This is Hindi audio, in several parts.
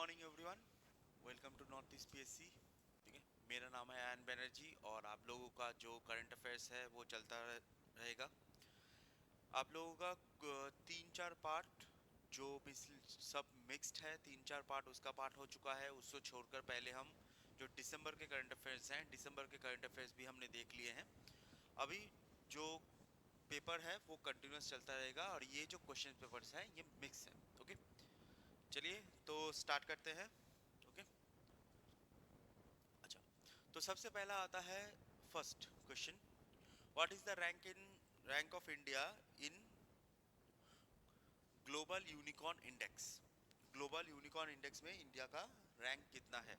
Morning everyone. Welcome to north east PSC. ठीक है, मेरा नाम है आयन बनर्जी और आप लोगों का जो करंट अफेयर्स है वो चलता रहेगा। आप लोगों का तीन चार पार्ट जो सब मिक्स्ड है, तीन चार पार्ट उसका पार्ट हो चुका है। उसको छोड़कर पहले हम जो दिसंबर के करंट अफेयर्स हैं, दिसंबर के करंट अफेयर्स भी हमने देख लिए हैं। अभी जो पेपर है वो कंटिन्यूस चलता रहेगा और ये जो क्वेश्चन पेपर्स हैं ये मिक्स है। ओके, चलिए तो स्टार्ट करते हैं। ओके, अच्छा, तो सबसे पहला आता है first question. What is the rank of India in global unicorn index. Global unicorn index में इंडिया का रैंक कितना है।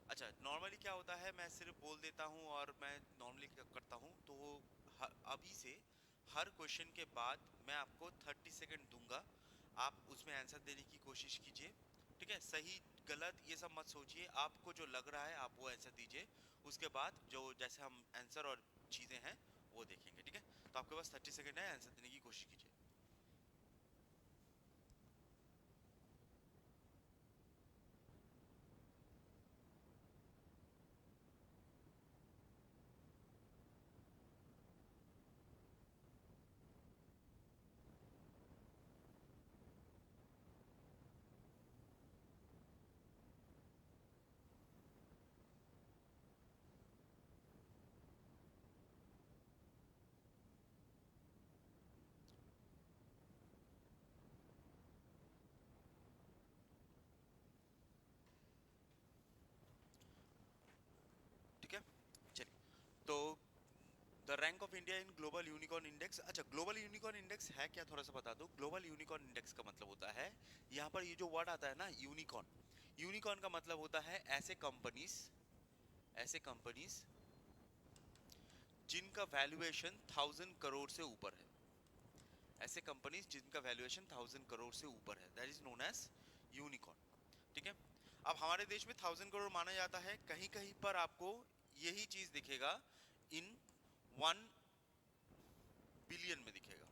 अच्छा, नॉर्मली क्या होता है, मैं सिर्फ बोल देता हूँ और मैं नॉर्मली क्या करता हूँ तो अभी से हर क्वेश्चन के बाद मैं आपको 30 सेकेंड दूंगा। आप उसमें आंसर देने की कोशिश कीजिए। ठीक है, सही गलत ये सब मत सोचिए, आपको जो लग रहा है आप वो आंसर दीजिए। उसके बाद जो जैसे हम आंसर और चीज़ें हैं वो देखेंगे। ठीक है, तो आपके पास 30 सेकेंड है, आंसर देने की कोशिश कीजिए। ठीक है, चलिए तो the rank of India in global unicorn index. अच्छा, ग्लोबल यूनिकॉर्न इंडेक्स है क्या, थोड़ा सा बता दो। ग्लोबल यूनिकॉर्न इंडेक्स का मतलब होता है, यहाँ पर ये जो वर्ड आता है ना यूनिकॉर्न, यूनिकॉर्न का मतलब होता है ऐसे कंपनीज जिनका वैल्यूएशन 1000 करोड़ से ऊपर है। ऐसे कंपनीज जिनका वैल्यूएशन 1000 करोड़ से ऊपर है, that is known as unicorn. ठीक है, अब हमारे देश में 1000 करोड़ माना जाता है, कहीं कहीं पर आपको यही चीज दिखेगा इन 1 बिलियन में दिखेगा।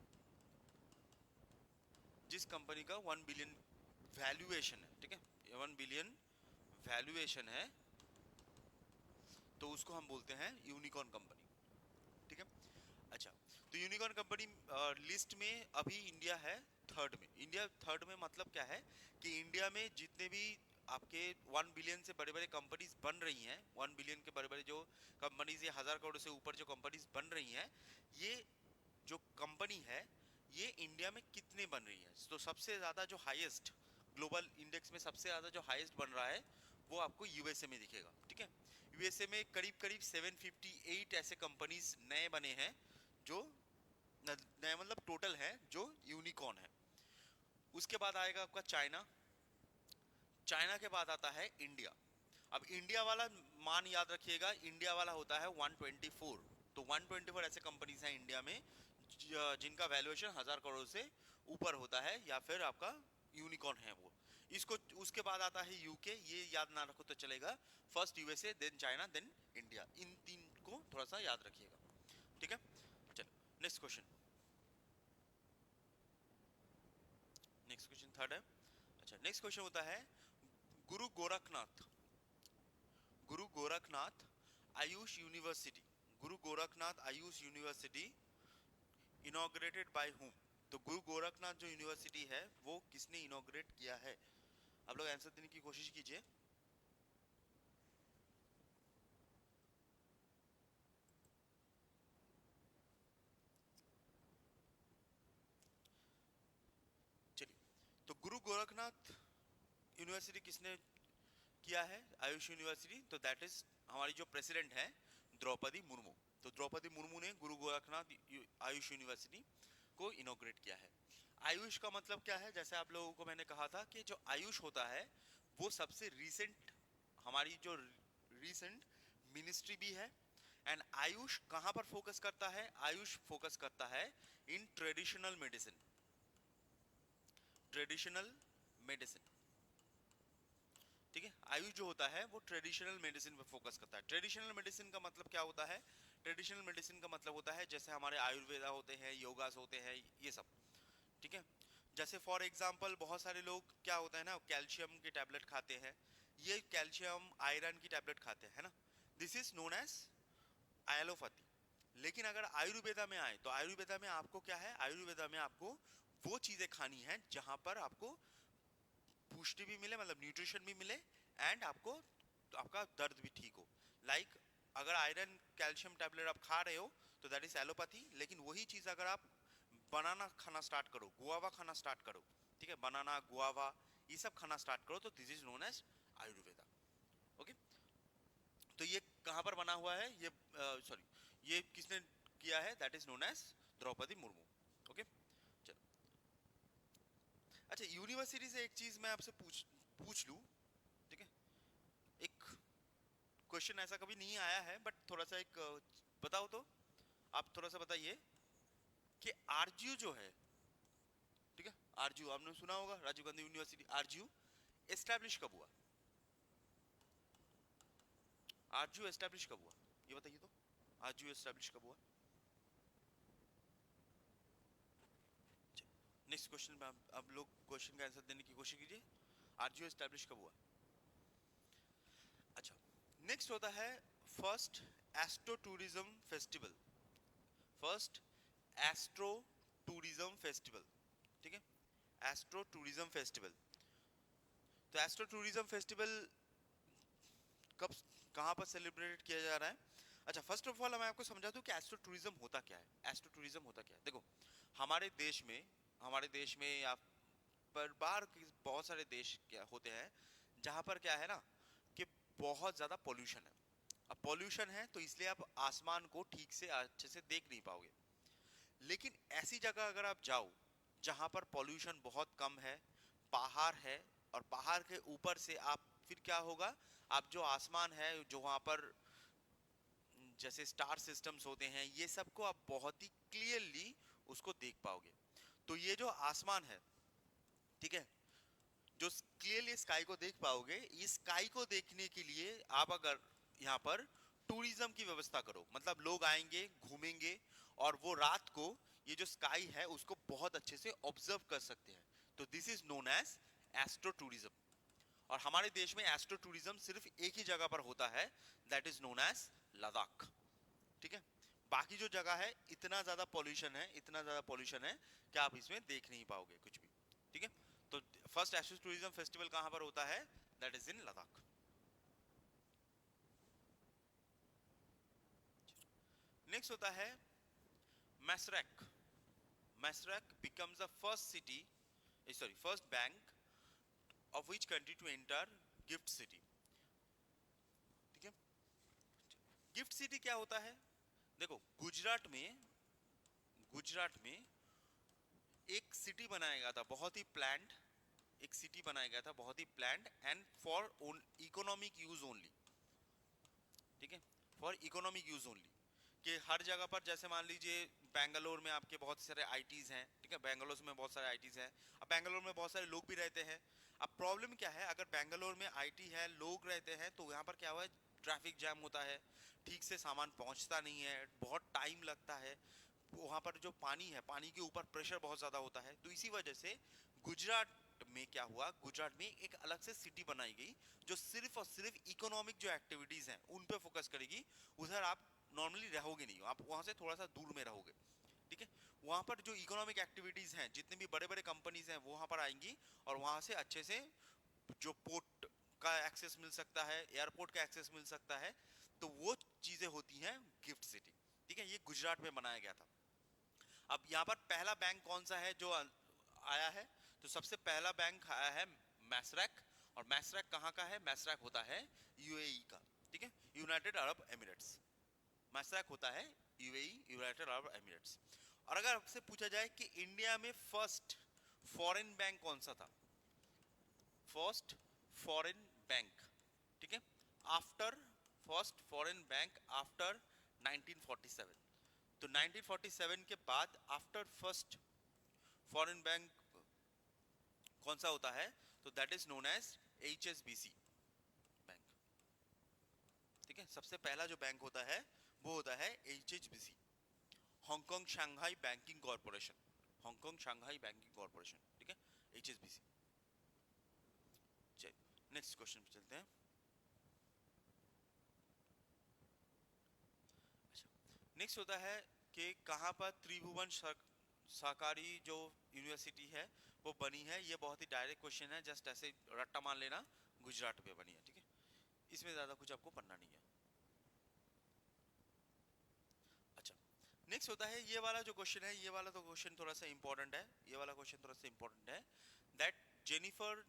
जिस कंपनी का 1 बिलियन वैल्यूएशन है, ठीक है, 1 बिलियन वैल्यूएशन है, तो उसको हम बोलते हैं यूनिकॉर्न कंपनी। ठीक है, अच्छा, तो यूनिकॉर्न कंपनी लिस्ट में अभी इंडिया है थर्ड में। इंडिया थर्ड में मतलब क्या है कि इंडिया में जितने भी आपके 1 बिलियन से बड़े बड़े कंपनीज बन रही हैं, 1 बिलियन के बड़े बड़े जो कंपनीज, ये 1000 करोड़ से ऊपर जो कंपनीज बन रही हैं, ये जो कंपनी है ये इंडिया में कितने बन रही है। तो सबसे ज्यादा जो हाईएस्ट ग्लोबल इंडेक्स में सबसे ज्यादा जो हाईएस्ट बन रहा है वो आपको यूएसए में दिखेगा। ठीक है, यूएसए में करीब करीब 758 ऐसे कंपनीज नए बने हैं जो नए मतलब टोटल है जो यूनिकॉर्न है। उसके बाद आएगा आपका चाइना। चाइना के बाद आता है इंडिया। अब इंडिया वाला मान याद रखिएगा, इंडिया वाला होता है 124। तो 124 ऐसे कंपनीज हैं इंडिया में जिनका वैल्यूएशन 1000 करोड़ से ऊपर होता है या फिर आपका यूनिकॉर्न है वो। इसको उसके बाद आता है यूके, ये याद ना रखो तो चलेगा। First USA, then China, then India, इन तीन को थोड़ा सा याद रखिएगा। ठीक है, चलो next question. Next question third है। अच्छा, नेक्स्ट क्वेश्चन होता है गुरु गोरखनाथ, गुरु Gorakhnath Ayush university, Guru Gorakhnath Ayush university inaugurated by whom. तो गुरु गोरखनाथ जो यूनिवर्सिटी है वो किसने इनॉग्रेट किया है। आप लोग आंसर देने की कोशिश कीजिए। चलिए, तो गुरु गोरखनाथ यूनिवर्सिटी किसने किया है, आयुष यूनिवर्सिटी, तो दैट इज हमारी जो प्रेसिडेंट है द्रौपदी मुर्मू। तो द्रौपदी मुर्मू ने गुरु गोरखनाथ आयुष यूनिवर्सिटी को इनॉग्रेट किया है। आयुष का मतलब क्या है, जैसे आप लोगों को मैंने कहा था कि जो आयुष होता है वो सबसे रीसेंट, हमारी जो रीसेंट मिनिस्ट्री भी है। एंड आयुष कहां पर फोकस करता है, आयुष फोकस करता है in traditional medicine, traditional medicine. ठीक है, आयुष जो होता है वो ट्रेडिशनल मेडिसिन पे फोकस करता है। ट्रेडिशनल मेडिसिन का मतलब क्या होता है, ट्रेडिशनल मेडिसिन का मतलब होता है जैसे हमारे आयुर्वेदा होते हैं, योगास होते हैं, ये सब। ठीक है, जैसे फॉर एग्जांपल बहुत सारे लोग क्या होता है ना, कैल्शियम की टैबलेट खाते हैं, ये कैल्शियम आयरन की टैबलेट खाते हैं, है ना, this is known as allopathy. लेकिन अगर आयुर्वेदा में आए तो आयुर्वेदा में आपको क्या है, आयुर्वेदा में आपको वो चीजें खानी है जहां पर आपको पुष्टि भी मिले, मतलब न्यूट्रिशन भी मिले, एंड आपको आपका दर्द भी ठीक हो। लाइक अगर आयरन कैल्शियम टैबलेट आप खा रहे हो तो दैट इज एलोपैथी। लेकिन वही चीज अगर आप बनाना खाना स्टार्ट करो, गुआवा खाना स्टार्ट करो, ठीक है, बनाना गुआवा ये सब खाना स्टार्ट करो, तो this is known as Ayurveda. Okay, तो ये कहां पर बना हुआ है, ये सॉरी ये किसने किया है, that is known as Droupadi Murmu. Okay, चलो। अच्छा, यूनिवर्सिटी से एक चीज मैं आपसे पूछ पूछ लूं, ठीक है, एक क्वेश्चन ऐसा कभी नहीं आया है बट थोड़ा सा एक बताओ तो, आप थोड़ा सा बताइए कि आरजीयू जो है, ठीक है, आरजीयू आपने सुना होगा, Rajiv Gandhi university, RGU establish कब हुआ, आरजीयू एस्टैब्लिश कब हुआ, ये बताइए तो, आरजीयू एस्टैब्लिश कब हुआ। नेक्स्ट क्वेश्चन में आप लोग क्वेश्चन का आंसर देने की कोशिश कीजिए, आरजीयू एस्टैब्लिश कब हुआ। अच्छा, नेक्स्ट होता है first astro tourism festival, first astro tourism festival, ठीक है, एस्ट्रो टूरिज्म फेस्टिवल। तो एस्ट्रो टूरिज्म फेस्टिवल कब कहाँ पर सेलिब्रेट किया जा रहा है। अच्छा, फर्स्ट ऑफ ऑल मैं आपको समझा दूं कि एस्ट्रो टूरिज्म होता क्या है। एस्ट्रो टूरिज्म होता क्या है, देखो हमारे देश में या पर बाहर के बहुत सारे देश क्या होते हैं जहाँ पर क्या है ना कि बहुत ज्यादा पोल्यूशन है। अब पोल्यूशन है तो इसलिए आप आसमान को ठीक से अच्छे से देख नहीं पाओगे। लेकिन ऐसी जगह अगर आप जाओ जहां पर पॉल्यूशन बहुत कम है, पहाड़ है, और पहाड़ के ऊपर से आप फिर क्या होगा, आप जो आसमान है जो वहां पर जैसे स्टार सिस्टम्स होते हैं ये सबको आप बहुत ही क्लियरली उसको देख पाओगे। तो ये जो आसमान है, ठीक है, जो क्लियरली स्काई को देख पाओगे, इस स्काई को देखने के लिए आप अगर यहाँ पर टूरिज्म की व्यवस्था करो, मतलब लोग आएंगे घूमेंगे और वो रात को ये जो स्काई है उसको बहुत अच्छे से ऑब्जर्व कर सकते हैं। तो this is known as astro tourism. और हमारे देश में एस्ट्रो टूरिज्म सिर्फ एक ही जगह पर होता है, that is known as Ladakh, ठीक है। बाकी जो जगह है इतना ज्यादा पॉल्यूशन है, इतना ज्यादा पॉल्यूशन है कि आप इसमें देख नहीं पाओगे कुछ भी, ठीक है। तो फर्स्ट एस्ट्रो टूरिज्म फेस्टिवल कहां पर होता है, that is in Ladakh. Next होता है मैसरैक। मैसरैक becomes the first city, sorry, first bank of which country to enter gift city, ठीक है। गिफ्ट सिटी क्या होता है, देखो गुजरात में एक सिटी बनाया गया था बहुत ही प्लान्ड, एक सिटी बनाया गया था बहुत ही planned and for economic use only, ठीक है, फॉर इकोनॉमिक यूज ओनली। कि हर जगह पर जैसे मान लीजिए बेंगलोर में आपके बहुत सारे आईटीज हैं, ठीक है, बेंगलोर में बहुत सारे आईटीज हैं, अब बेंगलोर में बहुत सारे लोग भी रहते हैं। अब प्रॉब्लम क्या है, अगर बेंगलोर में आईटी है, लोग रहते हैं, तो यहाँ पर क्या हुआ है, ट्रैफिक जैम होता है, ठीक से सामान पहुँचता नहीं है, बहुत टाइम लगता है, वहाँ पर जो पानी है पानी के ऊपर प्रेशर बहुत ज़्यादा होता है। तो इसी वजह से गुजरात में क्या हुआ, गुजरात में एक अलग से सिटी बनाई गई जो सिर्फ और सिर्फ इकोनॉमिक जो एक्टिविटीज हैं उन पे फोकस करेगी। उधर आप नॉर्मली रहोगे नहीं, आप वहां से थोड़ा सा दूर में रहोगे, ठीक है। वहां पर जो इकोनॉमिक एक्टिविटीज हैं, जितने भी बड़े बड़े कंपनीज हैं वो वहां पर आएंगी, और वहां से अच्छे से जो पोर्ट का एक्सेस मिल सकता है, एयरपोर्ट का एक्सेस मिल सकता है, तो वो चीजें होती हैं गिफ्ट सिटी, ठीक है। ये गुजरात में बनाया गया था। अब यहाँ पर पहला बैंक कौन सा है जो आया है, तो सबसे पहला बैंक आया है मैसरैक। और मैसरैक कहाँ का है, मैसरैक होता है यूएई का, ठीक है, यूनाइटेड अरब एमिरेट्स। मैसरैक होता है यूएई, यूनाइटेड अरब एमिरेट्स। और अगर आपसे पूछा जाए कि इंडिया में फर्स्ट फॉरेन बैंक कौन सा था, फर्स्ट फॉरेन बैंक, ठीक है, after first foreign bank after 1947, तो 1947 के बाद आफ्टर फर्स्ट फॉरेन बैंक कौन सा होता है, तो that is known as HSBC bank, ठीक है। सबसे पहला जो बैंक होता है वो होता है HSBC, Hong Kong Shanghai banking corporation, Hong Kong Shanghai banking corporation, ठीक है। HSBC। चलिए नेक्स्ट क्वेश्चन पे चलते हैं। अच्छा, नेक्स्ट होता है कि कहाँ पर त्रिभुवन सहकारी जो यूनिवर्सिटी है वो बनी है। ये बहुत ही डायरेक्ट क्वेश्चन है, जस्ट ऐसे रट्टा मान लेना, गुजरात में बनी है, ठीक है। इसमें ज्यादा कुछ आपको पढ़ना नहीं है। अच्छा, नेक्स्ट होता है ये वाला जो क्वेश्चन है, ये वाला तो क्वेश्चन थोड़ा सा इंपॉर्टेंट है, ये वाला क्वेश्चन थोड़ा सा इंपॉर्टेंट है। That Jennifer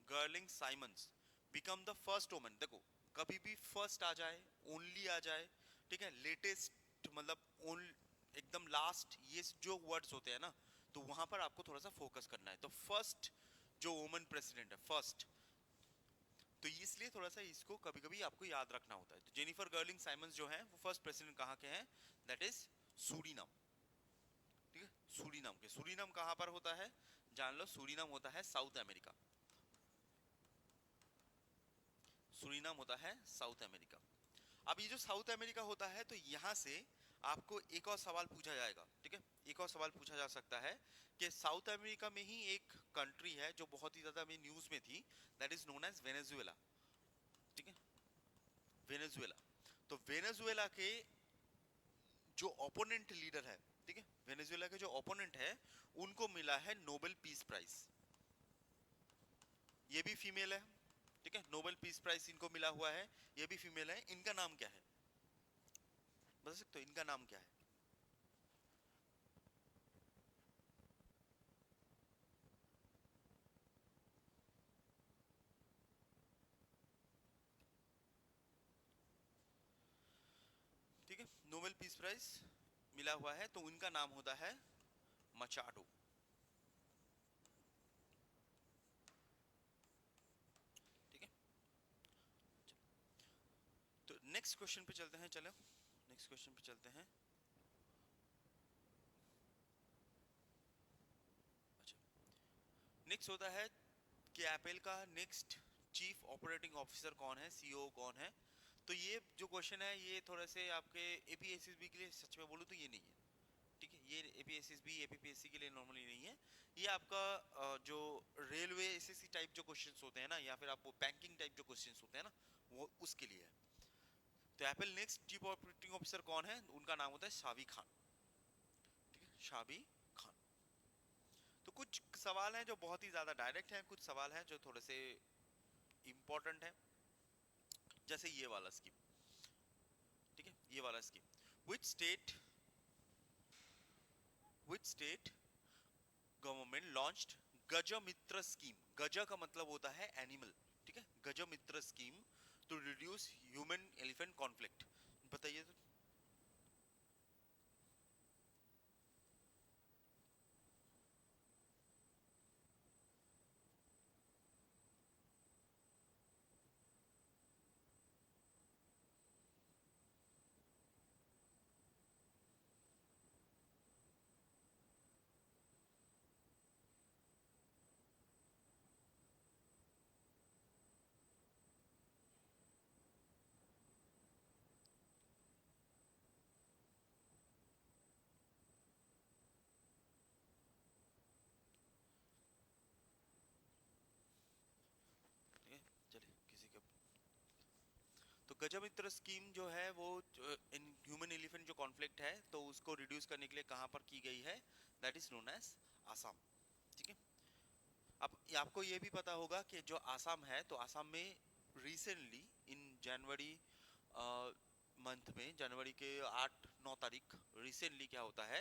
Geerlings Simons become the first woman. देखो कभी भी फर्स्ट आ जाए, ओनली आ जाए, ठीक है, लेटेस्ट मतलब एकदम लास्ट, ये जो वर्ड्स होते हैं ना, तो वहां पर आपको थोड़ा सा फोकस करना है। तो फर्स्ट जो वुमन प्रेसिडेंट है, फर्स्ट, तो इसलिए थोड़ा सा इसको कभी कभी आपको याद रखना होता है। तो जेनिफर गर्लिंग साइमंस जो है वो फर्स्ट प्रेसिडेंट कहाँ के हैं? दैट इज सूरीनाम, ठीक है। सूरीनाम के, सूरीनाम कहाँ पर होता है जान लो, सूरीनाम होता है साउथ अमेरिका। सूरीनाम होता है साउथ अमेरिका। अब ये जो साउथ अमेरिका होता है, तो यहाँ से आपको एक और सवाल पूछा जाएगा, ठीक है। एक और सवाल पूछा जा सकता है कि साउथ अमेरिका में ही एक कंट्री है जो बहुत ही ज्यादा में न्यूज में थी, that is known as Venezuela, ठीक है, वेनेजुएला। तो वेनेजुएला के जो ओपोनेंट लीडर है, ठीक है, वेनेजुएला के जो ओपोनेंट है, उनको मिला है नोबेल पीस प्राइज। ये भी फीमेल है, ठीक है, नोबेल पीस प्राइज इनको मिला हुआ है, ये भी फीमेल है। इनका नाम क्या है, बता सकते हो इनका नाम क्या है? ठीक है, नोबेल पीस प्राइज मिला हुआ है, तो उनका नाम होता है मचाडो, ठीक है। तो नेक्स्ट क्वेश्चन पे चलते हैं, चलो नेक्स्ट क्वेश्चन पे चलते हैं। अच्छा, नेक्स्ट होता है कि एप्पल का नेक्स्ट चीफ ऑपरेटिंग ऑफिसर कौन है, सीईओ कौन है। तो ये जो क्वेश्चन है ये थोड़े से आपके एपीएसएसबी के लिए, सच में बोलूं तो ये नहीं है, ठीक है। ये एपीएसएसबी एपीपीएससी के लिए नॉर्मली नहीं है। ये आपका जो रेलवे एसएससी टाइप जो क्वेश्चंस होते हैं ना, या फिर आपको बैंकिंग टाइप जो क्वेश्चंस होते हैं ना, वो उसके लिए है। तो Apple next chief operating officer कौन है? उनका नाम होता है शावी खान, ठीक है, शावी खान। तो कुछ सवाल हैं जो बहुत ही ज्यादा डायरेक्ट हैं, कुछ सवाल हैं जो थोड़े से इंपॉर्टेंट हैं, जैसे ये वाला स्कीम, ठीक है, ये वाला scheme. Which state which state government launched Gajmitra scheme? गज का मतलब होता है एनिमल, ठीक है, Gajmitra scheme to reduce human elephant conflict. बताइए तो। ठीक है, चलिए किसी का, तो गजमित्र स्कीम जो है वो इन ह्यूमन एलिफेंट जो कॉन्फ्लिक्ट है, तो उसको रिड्यूस करने के लिए कहां पर की गई है? That is known as Assam, ठीक है। अब आपको ये भी पता होगा कि जो आसाम है, तो आसाम में रिसेंटली इन जनवरी मंथ में, जनवरी के 8-9 तारीख, रिसेंटली क्या होता है,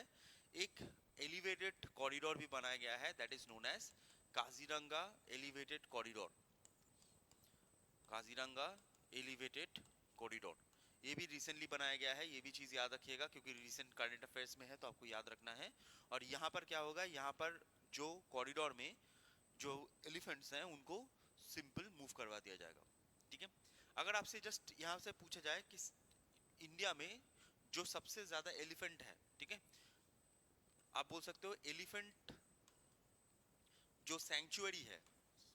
एक एलिवेटेड कॉरिडोर भी बनाया गया है, that is known as Kaziranga elevated corridor, Kaziranga elevated corridor. ये भी रिसेंटली बनाया गया है, ये भी चीज याद रखिएगा क्योंकि रिसेंट करंट अफेयर्स में है, तो आपको याद रखना है। और यहाँ पर क्या होगा, यहाँ पर जो कॉरिडोर में जो एलिफेंट्स हैं उनको सिंपल मूव करवा दिया जाएगा, ठीक है। अगर आपसे जस्ट यहाँ से पूछा जाए कि इंडिया में जो सबसे ज्यादा एलिफेंट है, ठीक है, आप बोल सकते हो एलिफेंट जो सैंक्चुअरी है,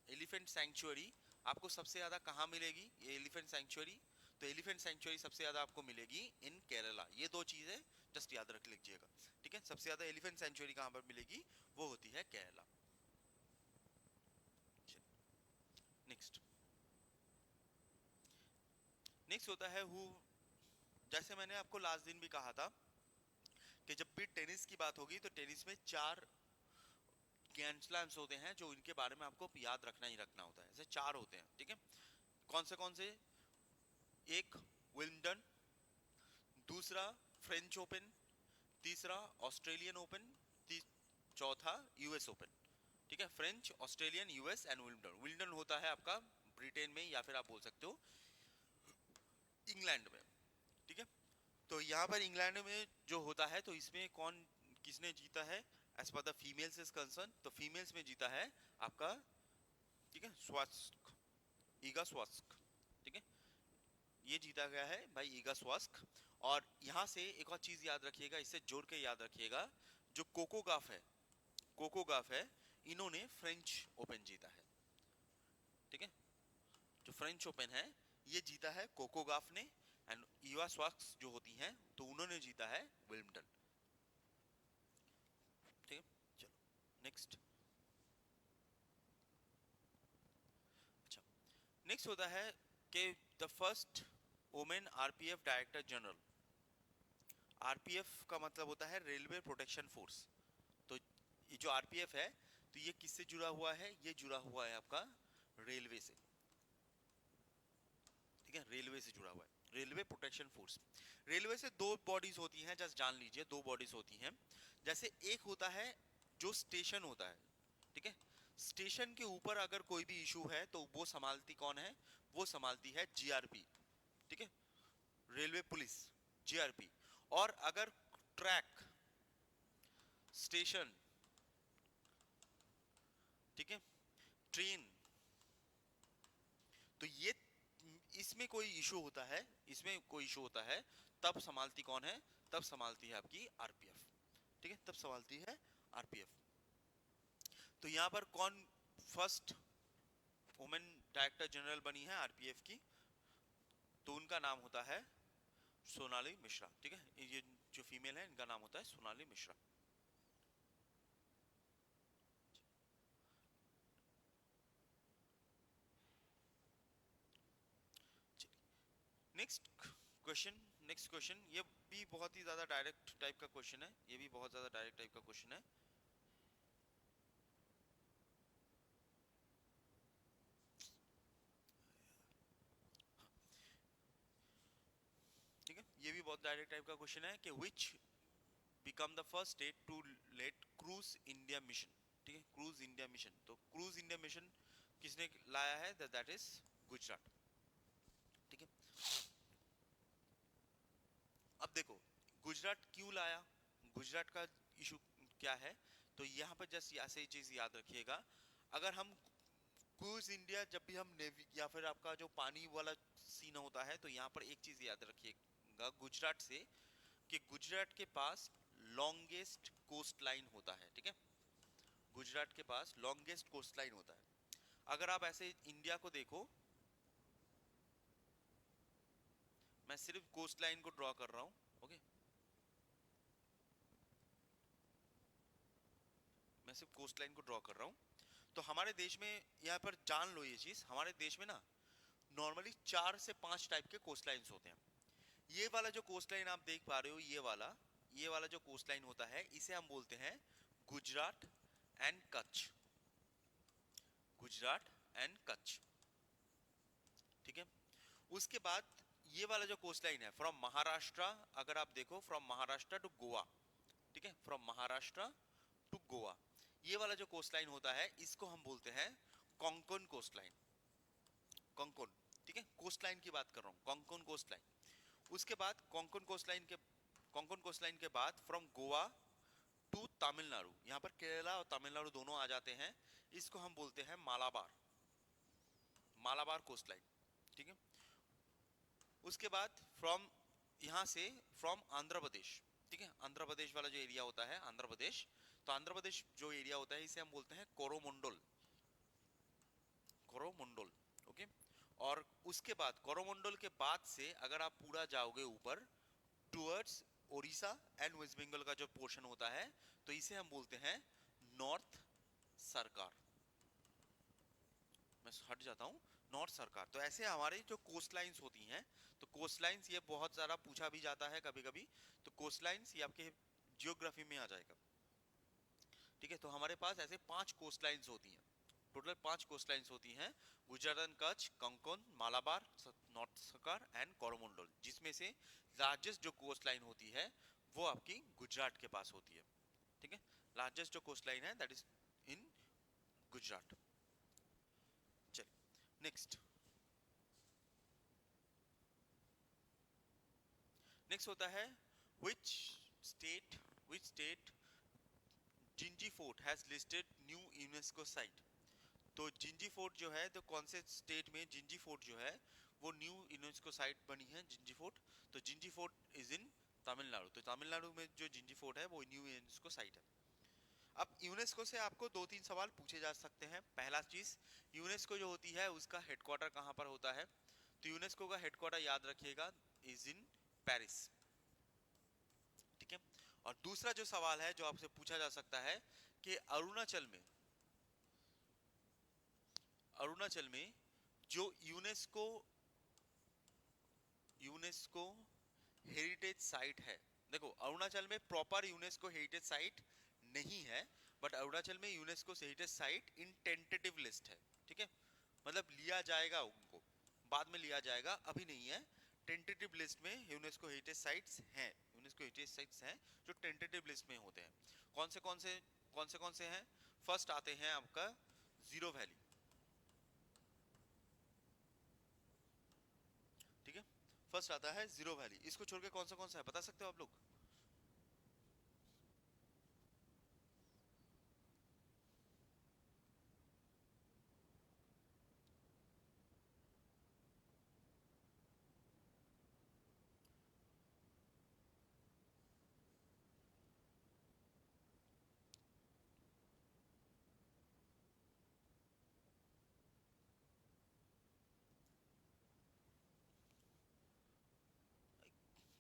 एलिफेंट सैंक्चुअरी आपको सबसे ज्यादा कहाँ मिलेगी? ये एलिफेंट सैंक्चुअरी, तो एलिफेंट सैंक्चुअरी सबसे ज्यादा आपको मिलेगी इन केरला। ये दो चीजें जस्ट याद रख लीजिएगा, ठीक है। सबसे ज्यादा एलिफेंट सैंक्चुअरी कहाँ पर मिलेगी? वो होती है केरला। नेक्स्ट होता है हु, जैसे मैंने आपको लास्ट दिन भी कहा था कि जब भी टेनिस की बात होगी तो टेनिस में 4 ग्रैंड स्लैम्स होते हैं जो इनके बारे में आपको याद रखना ही रखना होता है। ऐसे 4 होते हैं, ठीक है। कौन से? एक विंबलडन, दूसरा फ्रेंच ओपन, तीसरा ऑस्ट्रेलियन ओपन, चौथा यूएस ओपन, ठीक है। French, Australian, US and Wimbledon. Wimbledon होता है आपका ब्रिटेन में, या फिर आप बोल सकते हो इंग्लैंड में, ठीक है। तो यहाँ पर इंग्लैंड में जो होता है, तो इसमें कौन किसने जीता है एज पर द फीमेल्स इज कंसर्न? तो फीमेल्स में जीता है आपका, ठीक है, स्वास्क, ईगा स्वास्क, ठीक है। ये जीता गया है भाई ईगा स्वास्क। और यहाँ से एक और चीज याद रखिएगा, इससे जोड़ के याद रखिएगा, जो कोको गाफ है, कोको गाफ है, इन्होंने फ्रेंच ओपन जीता है, ठीक है। जो फ्रेंच ओपन है ये जीता है कोको गाफ ने, एंड ईवा स्वाक्स जो होती हैं तो उन्होंने जीता है विल्मटन, ठीक है। चलो नेक्स्ट। अच्छा, नेक्स्ट होता है कि the first women RPF director general. RPF का मतलब होता है रेलवे प्रोटेक्शन फोर्स। तो ये जो आरपीएफ है, तो ये किससे जुड़ा हुआ है? ये जुड़ा हुआ है आपका रेलवे से, ठीक है, रेलवे से जुड़ा हुआ है, रेलवे प्रोटेक्शन फोर्स। रेलवे से 2 बॉडीज होती हैं, जस्ट जान लीजिए 2 बॉडीज होती हैं। जैसे एक होता है जो स्टेशन होता है, ठीक है। स्टेशन के ऊपर अगर कोई भी इशू है तो वो संभालती कौन है? वो संभालती है जीआरपी, ठीक है, रेलवे पुलिस, जीआरपी। और अगर ट्रैक, स्टेशन, ठीक है, ट्रेन, तो ये इसमें कोई इशू होता है, इसमें कोई इशू होता है, तब संभालती कौन है? तब संभालती है आपकी आरपीएफ, ठीक है, तब संभालती है आरपीएफ। तो यहाँ पर कौन फर्स्ट वुमेन डायरेक्टर जनरल बनी है आरपीएफ की? तो उनका नाम होता है सोनाली मिश्रा, ठीक है। ये जो फीमेल है इनका नाम होता है Sonali Mishra. Next question, next question, ये भी बहुत ही ज्यादा डायरेक्ट टाइप का क्वेश्चन है, ये भी बहुत ज्यादा डायरेक्ट टाइप का क्वेश्चन है। ठीक है, ये भी बहुत डायरेक्ट टाइप का क्वेश्चन है कि which become the first state to let cruise India mission, ठीक है, क्रूज इंडिया मिशन। तो क्रूज इंडिया मिशन किसने लाया है? दैट इज गुजरात, ठीक है। अब देखो गुजरात क्यों लाया, गुजरात का इशू क्या है? तो यहाँ पर जस्ट ऐसे ही चीज याद रखिएगा, अगर हम क्रूज इंडिया, जब भी हम नेवी या फिर आपका जो पानी वाला सीन होता है, तो यहाँ पर एक चीज याद रखिएगा गुजरात से, कि गुजरात के पास लॉन्गेस्ट कोस्ट लाइन होता है, ठीक है। गुजरात के पास लॉन्गेस्ट कोस्ट लाइन होता है। अगर आप ऐसे इंडिया को देखो, मैं सिर्फ कोस्ट लाइन को ड्रॉ कर रहा हूं, ओके, मैं सिर्फ कोस्ट लाइन को ड्रॉ कर रहा हूं। तो हमारे देश में, यहाँ पर जान लो ये चीज, हमारे देश में ना नॉर्मली 4 से 5 टाइप के कोस्ट लाइन्स होते हैं। ये वाला जो कोस्ट लाइन आप देख पा रहे हो, ये वाला जो कोस्ट लाइन होता है, इसे हम बोलते हैं गुजरात एंड कच्छ, गुजरात एंड कच्छ, ठीक है। उसके बाद ये वाला जो कोस्ट लाइन है फ्रॉम महाराष्ट्र, अगर आप देखो फ्रॉम महाराष्ट्र टू गोवा, ठीक है, फ्रॉम महाराष्ट्र टू गोवा, ये वाला जो कोस्ट लाइन होता है इसको हम बोलते हैं कोंकण कोस्ट लाइन, कोंकण, ठीक है, कोस्ट लाइन की बात कर रहा हूँ, कोंकण कोस्ट लाइन। उसके बाद कोंकण कोस्ट लाइन के बाद फ्रॉम गोवा टू तमिलनाडु, यहाँ पर केरला और तमिलनाडु दोनों आ जाते हैं, इसको हम बोलते हैं मालाबार, मालाबार कोस्ट लाइन, ठीक है। उसके बाद फ्रॉम यहाँ से फ्रॉम आंध्र प्रदेश, ठीक है, आंध्र प्रदेश वाला जो एरिया होता है आंध्र प्रदेश, तो आंध्र प्रदेश जो एरिया होता है इसे हम बोलते हैं कोरोमंडल, कोरोमंडल, ओके। और उसके बाद कोरोमंडल के बाद से अगर आप पूरा जाओगे ऊपर टुवर्ड्स ओडिशा एंड वेस्ट बंगाल का जो पोर्शन होता है, तो इसे हम बोलते हैं नॉर्थ सरकार। मैं हट जाता हूँ, नॉर्थ सरकार। तो ऐसे हमारे जो कोस्ट लाइन्स होती हैं, तो कोस्ट लाइन्स ये बहुत ज़्यादा पूछा भी जाता है कभी कभी, तो कोस्ट लाइन्स ये आपके जियोग्राफी में आ जाएगा। ठीक है, तो हमारे पास ऐसे 5 कोस्ट लाइन्स होती हैं, टोटल 5 कोस्ट लाइन्स होती हैं, गुजरात एंड कच्छ, कंकन, मालाबार, नॉर्थ सरकार एंड कोरोमंडल, जिसमें से लार्जेस्ट जो कोस्ट लाइन होती है वो आपकी गुजरात के पास होती है। ठीक है, लार्जेस्ट जो कोस्ट लाइन है दैट इज इन गुजरात। चलिए नेक्स्ट, नेक्स्ट होता है which state Gingee fort has listed new UNESCO site. तो जिंजी फोर्ट जो है, तो कौन से स्टेट में जिंजी फोर्ट जो है वो न्यू यूनेस्को साइट बनी है जिंजी फोर्ट, तो Gingee fort is in Tamil Nadu. तो तमिलनाडु में जो जिंजी फोर्ट है वो न्यू यूनेस्को साइट है। अब यूनेस्को से आपको 2-3 सवाल पूछे जा सकते हैं। पहला चीज, यूनेस्को जो होती है उसका हेडक्वार्टर कहाँ पर होता है, तो यूनेस्को का हेडक्वार्टर याद रखिएगा इज इन पेरिस। ठीक है, और दूसरा जो सवाल है जो आपसे पूछा जा सकता है कि अरुणाचल में जो यूनेस्को यूनेस्को हेरिटेज साइट है, देखो अरुणाचल में प्रॉपर यूनेस्को हेरिटेज साइट नहीं है, बट अरुणाचल में यूनेस्को हेरिटेज साइट इन टेंटेटिव लिस्ट है। ठीक है, मतलब लिया जाएगा उनको, बाद में लिया जाएगा, अभी नहीं है। टेंटेटिव लिस्ट में यूनेस्को हेरिटेज साइट्स हैं, यूनेस्को हेरिटेज साइट्स हैं जो टेंटेटिव लिस्ट में होते हैं। कौन से हैं? फर्स्ट आते हैं आपका जीरो वैली। ठीक है, फर्स्ट आता है जीरो वैली। इसको छोड़ के कौन सा है बता सकते हो आप लोग?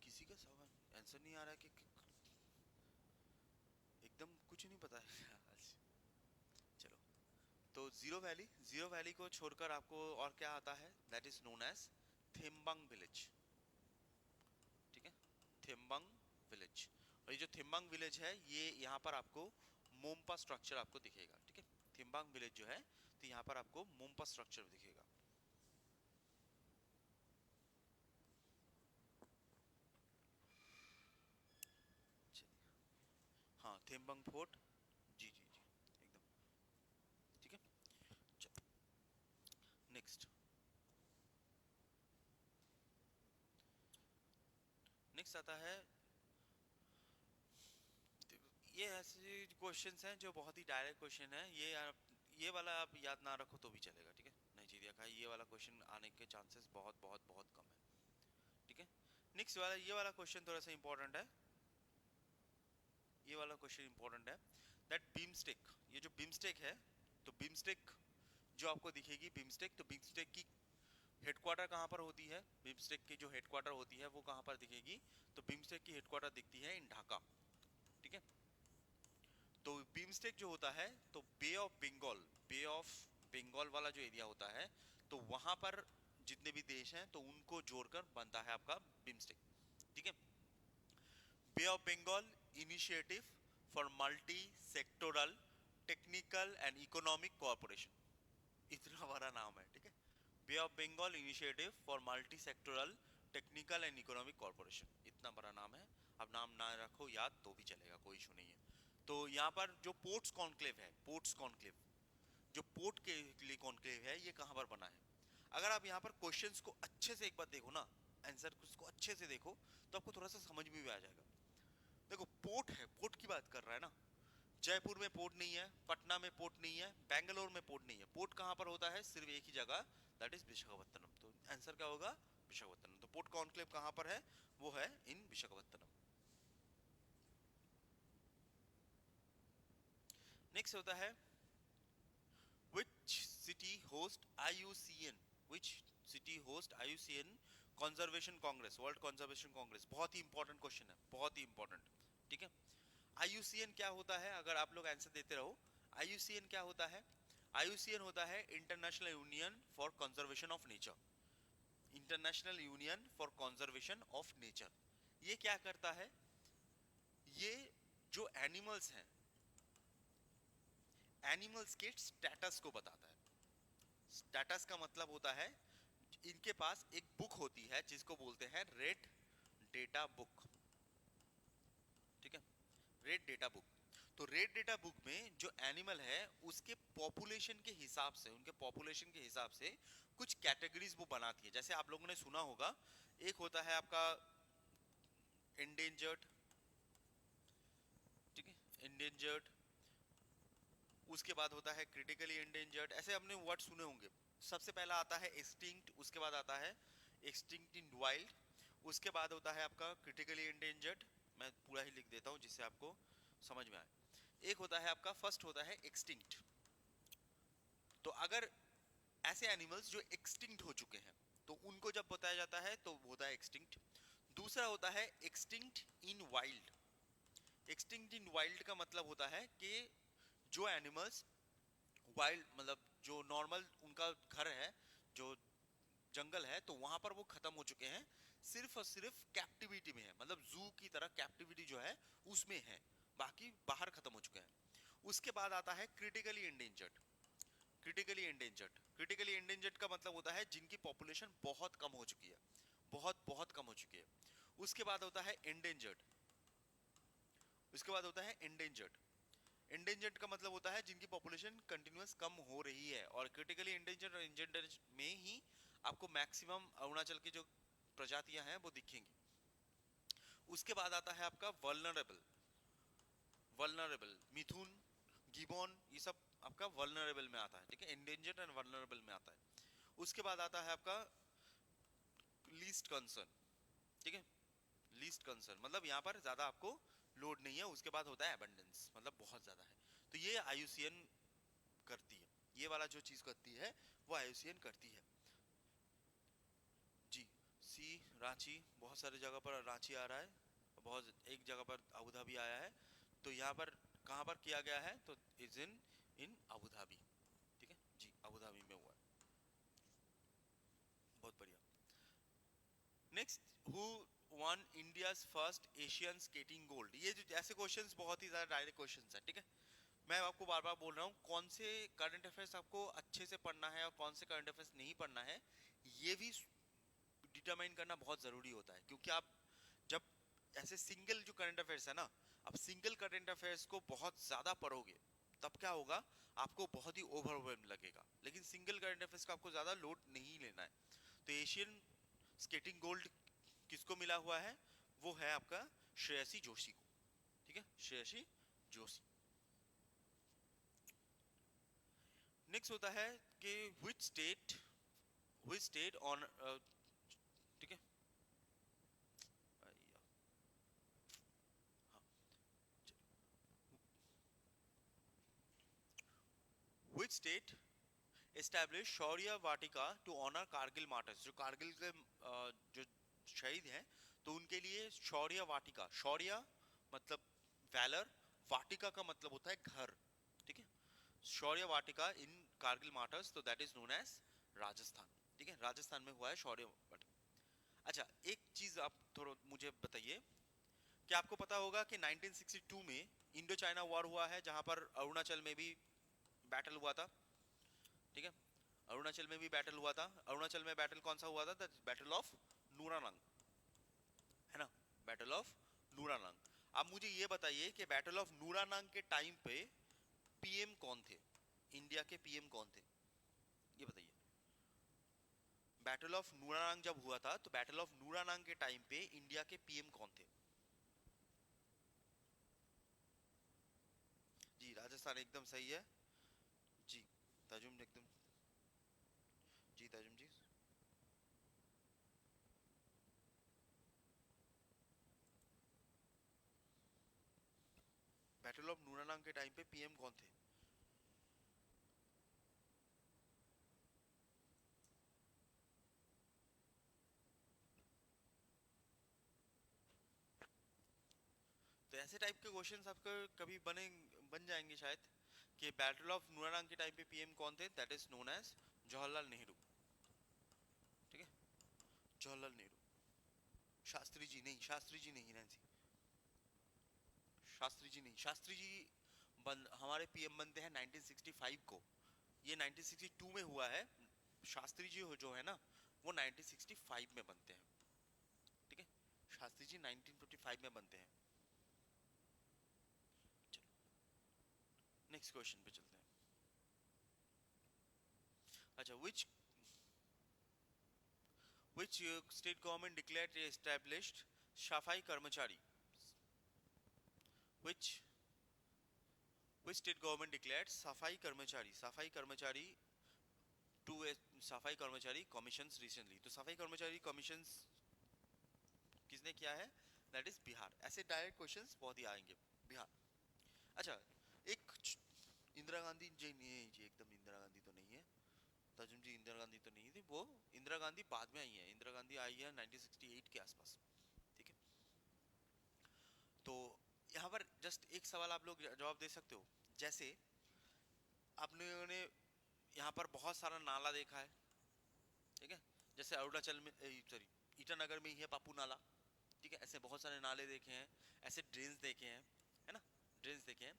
किसी का सवाल आंसर नहीं आ रहा है कि एकदम कुछ नहीं पता है आज। चलो, तो जीरो वैली को छोड़कर आपको और क्या आता है, that is known as Thembang village. ठीक है, थिम्बांग विलेज। और ये जो थिम्बांग विलेज है ये यहाँ पर आपको मोम्पा स्ट्रक्चर आपको दिखेगा। ठीक है, थिम्बांग विलेज जो है तो यहाँ पर आपको मोम्पा स्ट्रक्चर दिखेगा। हाँ, थिम्बांग फोर्ट, जी जी जी एकदम। ठीक है, चलो नेक्स्ट, नेक्स्ट आता है, ये ऐसे क्वेश्चंस हैं जो बहुत ही डायरेक्ट क्वेश्चन है, ये वाला आप याद ना रखो तो भी चलेगा। ठीक है, नाइजीरिया का ये वाला क्वेश्चन आने के चांसेस बहुत बहुत बहुत कम है। ठीक है, नेक्स्ट वाला, ये वाला क्वेश्चन थोड़ा सा इंपॉर्टेंट है, ये वाला क्वेश्चन इंपॉर्टेंट है, दैट बीमस्टेक, ये जो बीमस्टेक है, तो बीमस्टेक जो आपको दिखेगी बीमस्टेक, तो बीमस्टेक की हेडक्वार्टर कहाँ पर होती है, बीमस्टेक की जो हेडक्वार्टर होती है वो कहाँ पर दिखेगी, तो बीमस्टेक की हेडक्वार्टर दिखती है इन ढाका। ठीक है, तो बीमस्टेक जो होता है, तो बे ऑफ बंगाल वाला जो एरिया होता है, तो वहां पर जितने भी देश हैं तो उनको जोड़कर बनता है आपका बीमस्टेक। ठीक है, Bay of Bengal initiative for multi sectoral technical and economic cooperation, इतना बड़ा नाम है। ठीक है, Bay of Bengal initiative for multi sectoral technical and economic corporation, इतना बड़ा नाम है। अब नाम ना रखो याद तो भी चलेगा, कोई इशू नहीं है। तो यहाँ पर जो पोर्ट्स कॉन्क्लेव है, पोर्ट्स कॉन्क्लेव, जो पोर्ट के लिए कॉन्क्लेव है, ये कहाँ पर बना है? अगर आप यहाँ पर क्वेश्चंस को अच्छे से एक बार देखो ना, आंसर को अच्छे से देखो, तो आपको थोड़ा सा समझ में भी आ जाएगा। देखो पोर्ट है, पोर्ट की बात कर रहा है ना, जयपुर में पोर्ट नहीं है, पटना में पोर्ट नहीं है, बेंगलोर में पोर्ट नहीं है। पोर्ट कहाँ पर होता है? सिर्फ एक ही जगह, दैट इज विशाखापत्तनम। तो आंसर क्या होगा? विशाखापत्तनम। तो पोर्ट कॉन्क्लेव कहाँ पर है? वो है इन विशाखापत्तनम। नेक्स्ट होता है which city host IUCN, which city host IUCN conservation Congress, world conservation Congress. बहुत ही इंपॉर्टेंट क्वेश्चन है, बहुत ही इंपॉर्टेंट। ठीक है, IUCN क्या होता है? अगर आप लोग आंसर देते रहो, IUCN क्या होता है? IUCN होता है international union for conservation of nature, international union for conservation of nature. ये क्या करता है, ये जो एनिमल्स हैं, एनिमल्स के स्टेटस को बताता है। स्टेटस का मतलब होता है, इनके पास एक बुक होती है जिसको बोलते हैं रेड डेटा बुक, ठीक है, रेड डेटा बुक। तो रेड डेटा बुक में जो एनिमल है उसके पॉपुलेशन के हिसाब से, उनके पॉपुलेशन के हिसाब से कुछ कैटेगरीज वो बनाती है। जैसे आप लोगों ने सुना होगा, एक होता है आपका इंडेंजर्ड, ठीक है, इंडेंजर्ड, उसके बाद होता है क्रिटिकली इंडेंजर्ड, ऐसे हमने वर्ड सुने होंगे। सबसे पहला आता है एक्सटिंक्ट, उसके बाद आता है एक्सटिंक्ट इन वाइल्ड, उसके बाद होता है आपका क्रिटिकली इंडेंजर्ड। मैं पूरा ही लिख देता हूँ जिससे आपको समझ में आए। एक होता है आपका, फर्स्ट होता है एक्सटिंक्ट। तो अगर ऐसे एनिमल्स जो एक्सटिंक्ट हो चुके हैं तो उनको जब बताया जाता है तो वो होता है एक्सटिंक्ट। दूसरा होता है एक्सटिंक्ट इन वाइल्ड। एक्सटिंक्ट इन वाइल्ड का मतलब होता है कि जो एनिमल्स वाइल्ड, मतलब जो नॉर्मल उनका घर है, जो जंगल है, तो वहां पर वो खत्म हो चुके हैं, सिर्फ और सिर्फ कैप्टिविटी में है, मतलब जू की तरह कैप्टिविटी जो है उसमें है, बाकी बाहर खत्म हो चुके हैं। उसके बाद आता है critically endangered. Critically endangered, critically endangered का मतलब होता है जिनकी पॉपुलेशन बहुत कम हो चुकी है, बहुत बहुत कम हो चुकी है। उसके बाद होता है एंडेंजर्ड, उसके बाद होता है एंडेंजर्ड। एंडेंजर्ड का मतलब होता है जिनकी पॉपुलेशन कंटिन्यूअस कम हो रही है, और क्रिटिकली एंडेंजर्ड और एंडेंजर्ड में ही आपको मैक्सिमम अरुणाचल की जो प्रजातियां हैं वो दिखेंगी। उसके बाद आता है आपका वल्नरेबल, वल्नरेबल मिथुन, गिबॉन, ये सब आपका वल्नरेबल में आता है, ठीक है, एंडेंजर्ड एंड वल्नरेबल में आता है। उसके बाद आता है आपका लीस्ट कंसर्न, ठीक है, लीस्ट कंसर्न मतलब यहाँ पर ज्यादा आपको लोड नहीं है। उसके बाद होता है एबंडेंस, मतलब बहुत ज्यादा है। तो ये आईयूसीएन करती है, ये वाला जो चीज करती है वो आईयूसीएन करती है। जी, सी रांची, बहुत सारी जगह पर रांची आ रहा है, बहुत एक जगह पर अबू धाबी आया है। तो यहाँ पर कहाँ पर किया गया है, तो is in in Abu Dhabi, ठीक है जी, अबू धाबी में हुआ है। बहुत बढ़िया। Next, who one India's first Asian skating gold. ये जो ऐसे क्वेश्चंस बहुत ही ज्यादा डायरेक्ट क्वेश्चंस है, ठीक है। मैं आपको बार बार बोल रहा हूँ कौन से करंट अफेयर्स आपको अच्छे से पढ़ना है और कौन से करंट अफेयर्स नहीं पढ़ना है, ये भी डिटरमाइन करना बहुत जरूरी होता है। क्योंकि आप जब ऐसे सिंगल जो करंट अफेयर्स है ना, आप सिंगल करंट अफेयर्स को बहुत ज्यादा पढ़ोगे तब क्या होगा, आपको बहुत ही ओवरवेल्म लगेगा। लेकिन सिंगल करंट अफेयर्स का आपको ज्यादा लोड नहीं लेना है। तो एशियन स्केटिंग गोल्ड किसको मिला हुआ है, वो है आपका श्रेयसी जोशी को, ठीक है, श्रेयसी जोशी। नेक्स्ट होता है कि which state on, ठीक है, हाँ, which state established Shaurya Vatika to honour Kargil martyrs. जो कारगिल के जो शहीद हैं, तो उनके लिए शौर्य वाटिका, शौर्य मतलब वैलर, वाटिका का मतलब होता है घर, ठीक है, शौर्य वाटिका इन कारगिल मार्टर्स, तो that is known as Rajasthan, ठीक है, राजस्थान में हुआ है शौर्य वाटिका। अच्छा, एक चीज आप थोड़ा मुझे बताइए, क्या आपको पता होगा कि 1962 में इंडो चाइना वॉर हुआ है, जहां पर अरुणाचल में भी बैटल हुआ था, ठीक है, अरुणाचल में भी बैटल हुआ था। अरुणाचल में बैटल कौन सा हुआ था, बैटल ऑफ नूरानंग, है ना, बैटल ऑफ नूरानंग। अब मुझे ये बताइए कि बैटल ऑफ नूरानंग के टाइम पे पीएम कौन थे, इंडिया के पीएम कौन थे, ये बताइए। बैटल ऑफ नूरानंग जब हुआ था, तो बैटल ऑफ नूरानंग के टाइम पे इंडिया के पीएम कौन थे। जी, राजस्थान एकदम सही है। जी, ताजुम एकदम, जी ताजुम जी। बैटल ऑफ नूरानंग के टाइम पे पीएम कौन थे। तो ऐसे टाइप के क्वेश्चंस आपको कभी बन जाएंगे शायद, कि बैटल ऑफ नूरानांग के टाइम पे पीएम कौन थे, that is known as Jawaharlal Nehru, ठीक है, जवाहरलाल नेहरू। शास्त्री जी नहीं, शास्त्री जी नहीं, नैन्सी, शास्त्री जी नहीं, शास्त्री जी हमारे पीएम बनते हैं 1965 को, ये 1962 में हुआ है। शास्त्री जी जो है ना वो 1965 में बनते हैं, ठीक है, शास्त्री जी 1955 में बनते हैं। चलो नेक्स्ट क्वेश्चन पे चलते हैं। अच्छा, which state government declared established सफाई कर्मचारी, which state government declared सफाई कर्मचारी टू सफाई कर्मचारी कमीशंस रिसेंटली। तो सफाई कर्मचारी कमीशंस किसने किया है, दैट इज बिहार। ऐसे डायरेक्ट क्वेश्चंस बहुत ही आएंगे, बिहार। अच्छा, एक इंदिरा गांधी जी नहीं जी, एकदम इंदिरा गांधी तो नहीं है, तजुम जी इंदिरा गांधी तो नहीं थी, वो इंदिरा गांधी बाद में आई है, इंदिरा गांधी आई है 1968 के आसपास, ठीक है। तो यहाँ पर जस्ट एक सवाल आप लोग जवाब दे सकते हो, जैसे आपने यहाँ पर बहुत सारा नाला देखा है, ठीक है, जैसे अरुणाचल में, सॉरी ईटानगर में ही है पापू नाला, ठीक है, ऐसे बहुत सारे नाले देखे हैं, ऐसे ड्रेन्स देखे हैं, है ना, ड्रेन्स देखे हैं।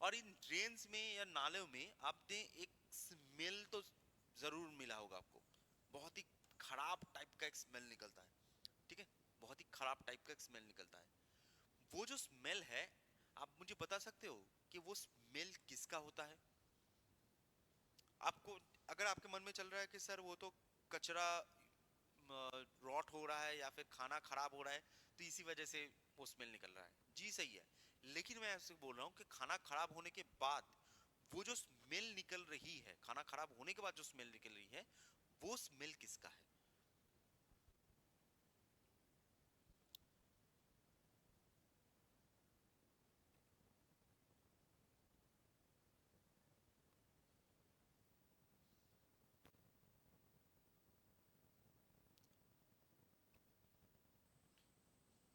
और इन ड्रेन्स में या नालों में आपने एक स्मेल तो जरूर मिला होगा आपको, बहुत ही खराब टाइप का एक स्मेल निकलता है, ठीक है, बहुत ही खराब टाइप का एक स्मेल निकलता है। वो जो स्मेल है, आप मुझे बता सकते हो कि वो स्मेल किसका होता है? आपको अगर आपके मन में चल रहा है कि सर वो तो कचरा रॉट हो रहा है या फिर खाना खराब हो रहा है तो इसी वजह से वो स्मेल निकल रहा है, जी सही है। लेकिन मैं आपसे बोल रहा हूँ कि खाना खराब होने के बाद वो जो स्मेल निकल रही है, खाना खराब होने के बाद जो स्मेल निकल रही है, वो स्मेल किसका है?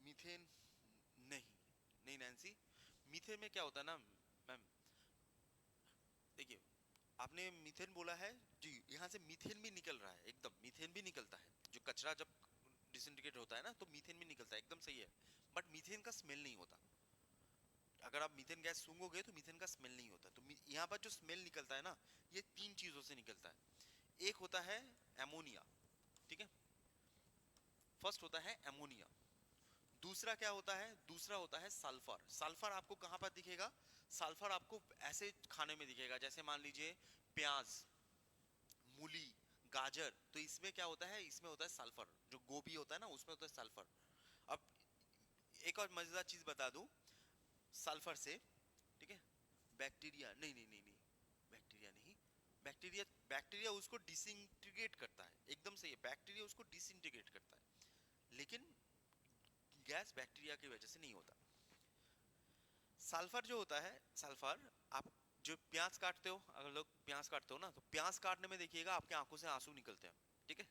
मीथेन नहीं, नहीं नैन्सी, मीथेन में क्या होता है ना मैम, देखिए आपने मीथेन बोला है जी, यहाँ से मीथेन भी निकल रहा है, एकदम मीथेन भी निकलता है, जो कचरा जब डिसइंटीग्रेट होता है ना तो मीथेन भी निकलता है, एकदम सही है। बट मीथेन का स्मेल नहीं होता, अगर आप मीथेन गैस सूंघोगे तो मीथेन का स्मेल नहीं होता। तो यहाँ पर जो स्मेल निकलता है ना, ये तीन चीजों से निकलता है। एक होता है एमोनिया, ठीक है, फर्स्ट होता है एमोनिया। दूसरा क्या होता है, दूसरा होता है सल्फर। सल्फर आपको कहाँ पर दिखेगा, सल्फर आपको ऐसे खाने में दिखेगा, जैसे मान लीजिए प्याज, मूली, गाजर, तो इसमें क्या होता है, इसमें होता है सल्फर, जो गोभी होता है ना उसमें होता है सल्फर। अब एक और मजेदार चीज बता दूं सल्फर से, ठीक है, बैक्टीरिया नहीं नहीं नहीं नहीं, बैक्टीरिया नहीं, बैक्टीरिया बैक्टीरिया उसको डिसइंटीग्रेट करता है, एकदम सही है, बैक्टीरिया उसको डिसइंटीग्रेट करता है, लेकिन गैस बैक्टीरिया की वजह से नहीं होता। सल्फर जो होता है, सल्फर आप जो प्याज काटते हो, अगर लोग प्याज काटते हो ना, तो प्याज काटने में देखिएगा आपके आंखों से आंसू निकलते हैं, ठीक है,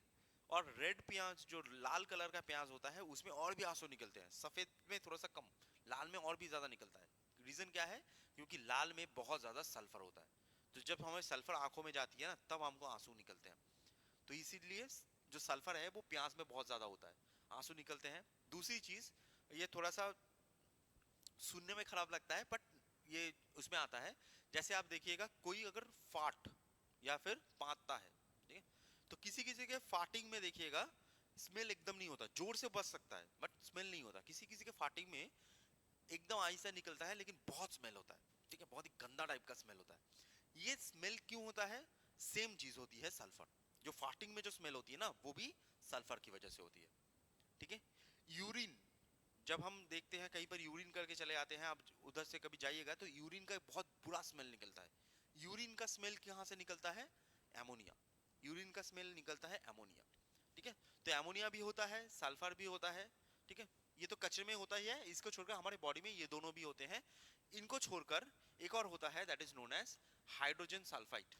और रेड प्याज जो लाल कलर का प्याज होता है उसमें और भी आंसू निकलते हैं, सफेद में थोड़ा सा कम, लाल में और भी ज्यादा निकलता है। रीजन क्या है, क्योंकि लाल में बहुत ज्यादा सल्फर होता है, तो जब हमें सल्फर आंखों में जाती है ना तब हमको आंसू निकलते हैं। तो इसीलिए जो सल्फर है वो प्याज में बहुत ज्यादा होता है, आंसू निकलते हैं। दूसरी चीज, ये थोड़ा सा सुनने में खराब लगता है बट ये उसमें आता है, जैसे आप देखिएगा कोई अगर फाट या फिर पाता है, ठीक है, तो किसी किसी के फाटिंग में देखिएगा स्मेल एकदम नहीं होता, जोर से बच सकता है बट स्मेल नहीं होता, किसी किसी के फाटिंग में एकदम आहिस्ता निकलता है लेकिन बहुत स्मेल होता है, ठीक है, बहुत ही गंदा टाइप का स्मेल होता है। ये स्मेल क्यों होता है, सेम चीज होती है सल्फर, जो फाटिंग में जो स्मेल होती है ना वो भी सल्फर की वजह से होती है, ठीक है। यूरिन, जब हम देखते हैं कहीं पर यूरिन करके चले आते हैं, आप उधर से कभी जाइएगा तो यूरिन का बहुत बुरा स्मेल निकलता है। यूरिन का स्मेल कहाँ से निकलता है, एमोनिया, यूरिन का स्मेल निकलता है एमोनिया, ठीक है। तो एमोनिया भी होता है, सल्फर भी होता है, ठीक है, ये तो कचरे में होता ही है, इसको छोड़कर हमारे बॉडी में ये दोनों भी होते हैं। इनको छोड़कर एक और होता है that is known as hydrogen sulphide,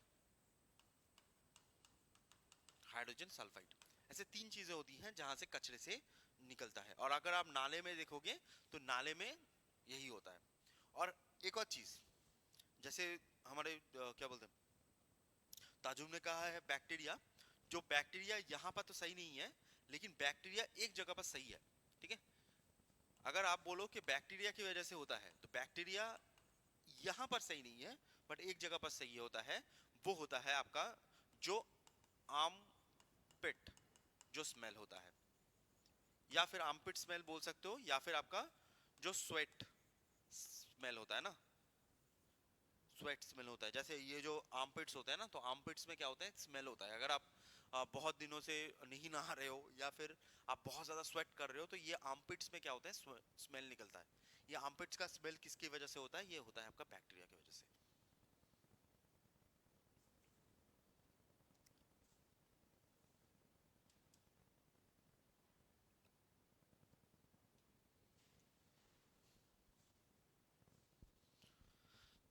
hydrogen sulphide. ऐसे तीन चीजें होती हैं जहां से कचरे से निकलता है, और अगर आप नाले में देखोगे तो नाले में यही होता है। और एक और चीज, जैसे हमारे क्या बोलते हैं, ताजुम ने कहा है बैक्टीरिया, जो बैक्टीरिया यहाँ पर तो सही नहीं है, लेकिन बैक्टीरिया एक जगह पर सही है, ठीक है। अगर आप बोलो कि बैक्टीरिया की वजह से होता है, तो बैक्टीरिया यहाँ पर सही नहीं है, बट एक जगह पर सही होता है। वो होता है आपका जो आम पिट, जो स्मेल होता है, या फिर आर्मपिट स्मेल बोल सकते हो, या फिर आपका जो स्वेट स्मेल होता है ना, स्वेट स्मेल होता है। जैसे ये जो आर्मपिट्स होते हैं ना, तो आर्मपिट्स में क्या होता है, स्मेल होता है। अगर आप बहुत दिनों से नहीं नहा रहे हो, या फिर आप बहुत ज्यादा स्वेट कर रहे हो, तो ये आर्मपिट्स में क्या होता है, स्मेल निकलता है। ये आर्मपिट्स का स्मेल किसकी वजह से होता है, ये होता है आपका बैक्टीरिया की वजह से।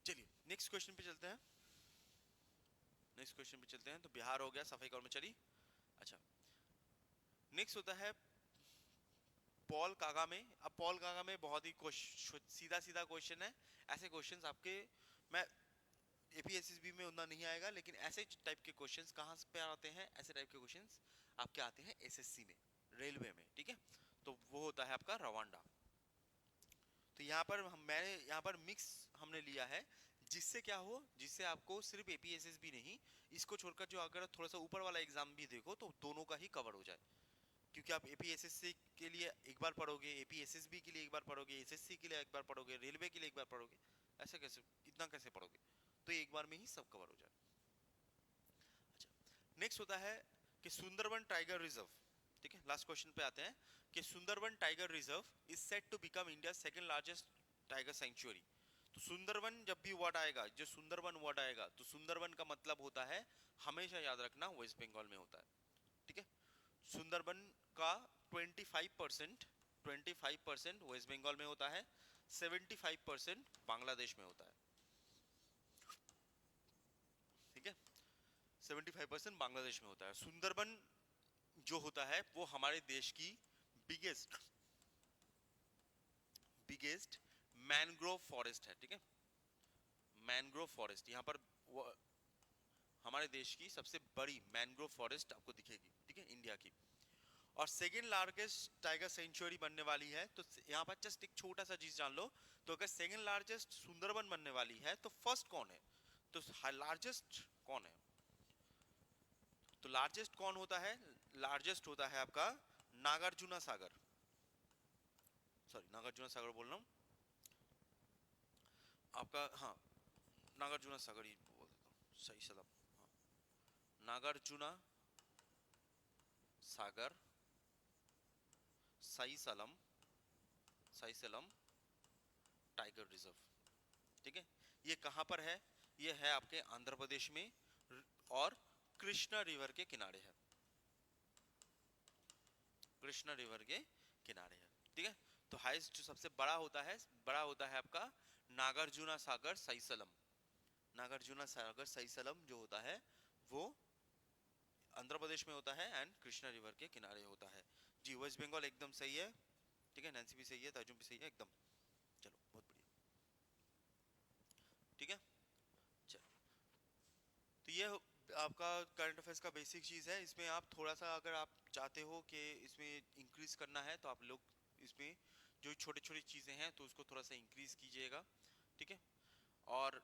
चलिए नेक्स्ट क्वेश्चन पे चलते हैं। नेक्स्ट क्वेश्चन पे चलते हैं। तो बिहार हो गया, सफाई कर्मचारी। अच्छा, नेक्स्ट होता है पॉल कागा में। अब पॉल कागा में बहुत ही सीधा सीधा क्वेश्चन है। ऐसे क्वेश्चंस आपके, मैं एपीएसएसबी में उतना नहीं आएगा, लेकिन ऐसे टाइप के क्वेश्चंस कहाँ पे आते हैं, ऐसे टाइप के क्वेश्चंस आपके आते हैं एसएससी में, रेलवे में, ठीक है। तो वो होता है आपका रवांडा। तो यहाँ पर मैंने यहाँ पर मिक्स हमने लिया है, जिससे क्या हो, जिससे आपको सिर्फ एपीएसएसबी नहीं, इसको छोड़कर जो अगर थोड़ा सा ऊपर वाला एग्जाम भी देखो, तो दोनों का ही कवर हो जाए। क्योंकि आप एपीएसएससी के लिए एक बार पढ़ोगे, एपीएसएसबी के लिए एक बार पढ़ोगे, एसएससी के लिए एक बार पढ़ोगे, रेलवे के लिए एक बार पढ़ोगे, ऐसे कैसे, इतना कैसे पढ़ोगे? तो एक बार में ही सब कवर हो जाए। अच्छा, नेक्स्ट होता है कि सुंदरबन टाइगर रिजर्व, ठीक है, लास्ट क्वेश्चन पे आते हैं कि Sundarban tiger reserve is set to become India second largest tiger sanctuary. तो सुंदरबन जब भी वर्ड आएगा, जो सुंदरबन वर्ड आएगा, तो सुंदरबन का मतलब होता है, हमेशा याद रखना, वेस्ट बंगाल में होता है, ठीक है। सुंदरबन का 25% 25% वेस्ट बंगाल में होता है, 75% बांग्लादेश में होता है, ठीक है। 75% बांग्लादेश में होता है। सुंदरबन जो होता है वो हमारे देश की बिगेस्ट बिगेस्ट मैनग्रोव फॉरेस्ट है, ठीक है। मैनग्रोव फॉरेस्ट यहाँ पर हमारे देश की सबसे बड़ी मैनग्रोव फॉरेस्ट आपको दिखेगी, ठीक है, इंडिया की। और सेकेंड लार्जेस्ट टाइगर सेंचुरी बनने वाली है। तो यहाँ पर जस्ट एक छोटा सा चीज जान लो, तो अगर सेकेंड लार्जेस्ट सुंदरबन बनने वाली है, तो फर्स्ट कौन है, तो लार्जेस्ट कौन है? तो लार्जेस्ट कौन होता है? लार्जेस्ट होता है आपका नागार्जुना सागर, सॉरी नागार्जुना सागर बोल रहा हूँ आपका, हाँ, नागार्जुना सागर ही बोल देता हूँ, सही सलाम, हाँ, नागार्जुना सागर सही सलम, सही सलम टाइगर रिजर्व, ठीक है। ये कहाँ पर है? ये है आपके आंध्र प्रदेश में, और कृष्णा रिवर के किनारे है, कृष्णा रिवर के किनारे है, ठीक है। तो हाईएस्ट जो सबसे बड़ा होता है, बड़ा होता है आपका नागार्जुना सागर सईसलम। नागार्जुना सागर सईसलम जो होता है वो आंध्र प्रदेश में होता है, एंड कृष्णा रिवर के किनारे होता है। जी, वेस्ट बंगाल एकदम सही है, ठीक है, नैन्सी भी सही है, ताजुम भी सही है एकदम। चलो बहुत बढ़िया, ठीक है। चलो, तो ये आपका करंट अफेयर्स का बेसिक चीज़ है। इसमें आप थोड़ा सा, अगर आप चाहते हो कि इसमें इंक्रीज करना है, तो आप लोग इसमें जो छोटी छोटी चीज़ें हैं, तो उसको थोड़ा सा इंक्रीज कीजिएगा, ठीक है। और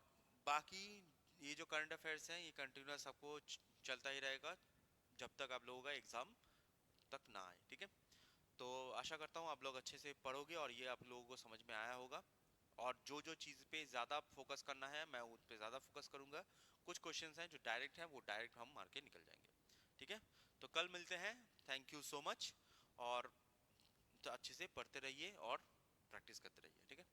बाकी ये जो करंट अफेयर्स हैं, ये कंटिन्यूस आपको चलता ही रहेगा जब तक आप लोगों का एग्ज़ाम तक ना आए, ठीक है। तो आशा करता हूँ आप लोग अच्छे से पढ़ोगे और ये आप लोगों को समझ में आया होगा। और जो जो चीज़ पे ज़्यादा फोकस करना है, मैं उन पे ज़्यादा फोकस करूँगा। कुछ क्वेश्चंस हैं जो डायरेक्ट हैं, वो डायरेक्ट हम मार के निकल जाएंगे, ठीक है। तो कल मिलते हैं, थैंक यू सो मच। और तो अच्छे से पढ़ते रहिए और प्रैक्टिस करते रहिए, ठीक है।